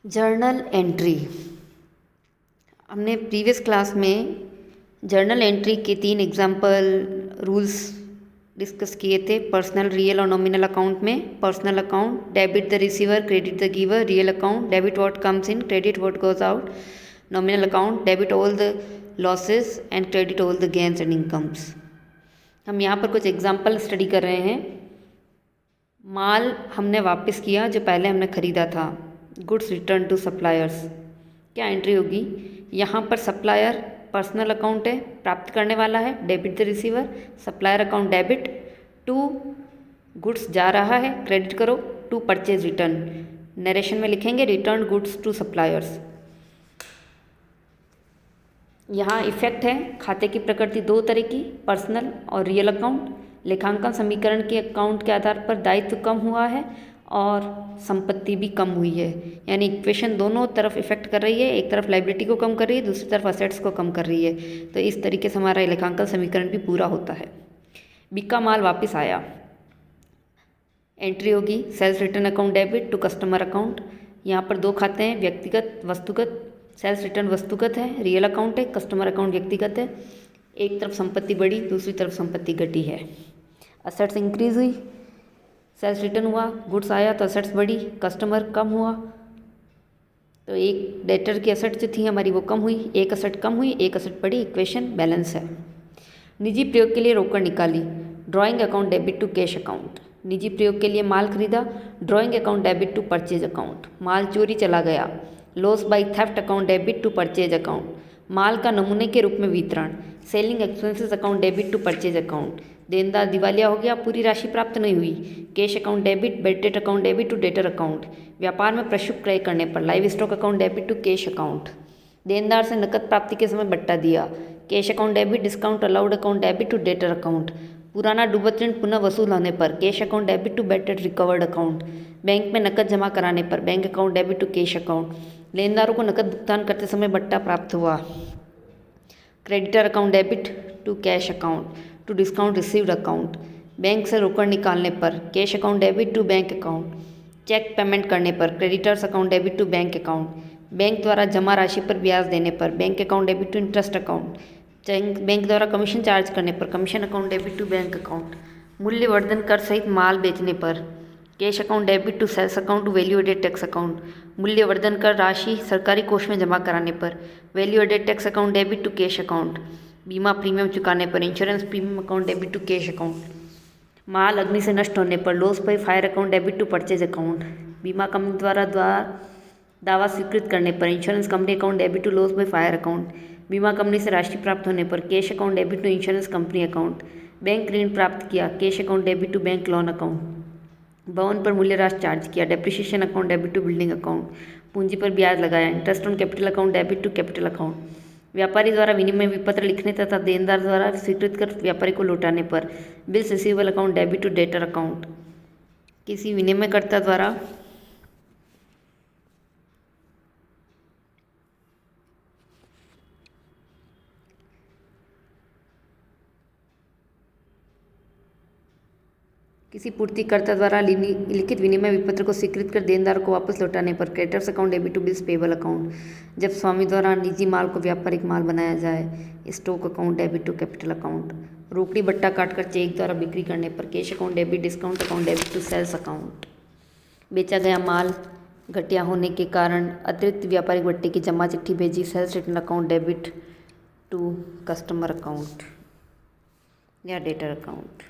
Journal entry. हमने previous class में journal entry के 3 एग्जाम्पल रूल्स डिस्कस किए थे। पर्सनल, रियल और नॉमिनल अकाउंट में personal account, debit the receiver, credit the giver. Real account, debit what comes in, credit what goes out. Nominal account, debit all the losses and credit all the gains and incomes. हम यहाँ पर कुछ example study कर रहे हैं। माल हमने वापस किया जो पहले हमने ख़रीदा था। Goods return to suppliers. क्या एंट्री होगी? यहाँ पर सप्लायर पर्सनल अकाउंट है, प्राप्त करने वाला है, debit the receiver. Supplier account debit, to goods जा रहा है, क्रेडिट करो, टू परचेज रिटर्न। नरेशन में लिखेंगे रिटर्न गुड्स टू सप्लायर्स। यहाँ इफेक्ट है। खाते की प्रकृति 2 तरह की, पर्सनल और रियल अकाउंट। लेखांकन समीकरण के अकाउंट के आधार पर दायित्व कम हुआ है और संपत्ति भी कम हुई है। यानी इक्वेशन दोनों तरफ इफेक्ट कर रही है। एक तरफ लायबिलिटी को कम कर रही है, दूसरी तरफ असेट्स को कम कर रही है। तो इस तरीके से हमारा लेखांकन समीकरण भी पूरा होता है। बिका माल वापस आया। एंट्री होगी sales return account debit to customer account. यहाँ पर 2 खाते हैं, व्यक्तिगत वस्तुगत। सेल्स रिटर्न वस्तुगत है, रियल अकाउंट है, कस्टमर अकाउंट व्यक्तिगत है। एक तरफ संपत्ति बढ़ी, दूसरी तरफ संपत्ति घटी है। असेट्स इंक्रीज हुई, सेल्स रिटर्न हुआ, गुड्स आया तो असेट्स बढ़ी, कस्टमर कम हुआ तो एक डेटर की असेट जो थी हमारी वो कम हुई, एक असेट कम हुई, एक असेट बढ़ी। इक्वेशन बैलेंस है। निजी प्रयोग के लिए रोकड़ निकाली। Drawing account debit to cash account. निजी प्रयोग के लिए माल खरीदा, drawing account debit to purchase account. माल चोरी चला गया, loss by theft account debit to purchase account. माल का नमूने के रूप में वितरण, selling expenses account debit to purchase account. देनदार दिवालिया हो गया, पूरी राशि प्राप्त नहीं हुई, cash account debit, bad debt account debit to debtor account. व्यापार में प्रशुल्क क्रय करने पर live stock account debit to cash account. देनदार से नकद प्राप्ति के समय बट्टा दिया, cash account debit, discount allowed account debit to debtor account. पुराना डूबत ऋण पुनः वसूल होने पर cash account debit to bad debt recovered account. Bank में नकद जमा कराने पर bank account debit to cash account. लेनदारों को नकद भुगतान करते समय बट्टा प्राप्त हुआ, creditor account debit to cash account to discount received account. Bank से रोकड़ निकालने पर cash account debit to bank account. Cheque payment करने पर creditors account debit to bank account. Bank द्वारा जमा राशि पर ब्याज देने पर bank account debit to interest account. Bank द्वारा कमीशन चार्ज करने पर commission account debit to bank account. मूल्यवर्धन कर सहित माल बेचने पर cash account debit to sales account to value added tax account. मूल्यवर्धन कर राशि सरकारी कोष में जमा कराने पर value added tax account debit to cash account. बीमा प्रीमियम चुकाने पर insurance premium account debit to cash account. माल अग्नि से नष्ट होने पर loss by fire account debit to purchase account. बीमा कंपनी द्वारा दावा स्वीकृत करने पर insurance company account debit to loss by fire account. बीमा कंपनी से राशि प्राप्त होने पर cash account debit to insurance company account. Bank ऋण प्राप्त किया, cash account debit to bank loan account. भवन पर मूल्यह्रास चार्ज किया, depreciation account debit to building account. पूंजी पर ब्याज लगाया, interest on capital account debit to capital account. व्यापारी द्वारा विनिमय विपत्र लिखने तथा देनदार द्वारा स्वीकृत कर व्यापारी को लौटाने पर bills receivable account debit to debtor account. किसी विनिमयकर्ता द्वारा किसी पूर्तिकर्ता द्वारा लिखित विनिमय विपत्र को स्वीकृत कर देनदार को वापस लौटाने पर creditors account debit to bills payable account. जब स्वामी द्वारा निजी माल को व्यापारिक माल बनाया जाए, stock account debit to capital account. रोकड़ी बट्टा काटकर चेक द्वारा बिक्री करने पर cash account debit, discount account debit to sales account. बेचा गया माल घटिया होने के कारण अतिरिक्त व्यापारिक बट्टे की जमा चिट्ठी भेजी, sales return account debit to customer account या डेटर अकाउंट।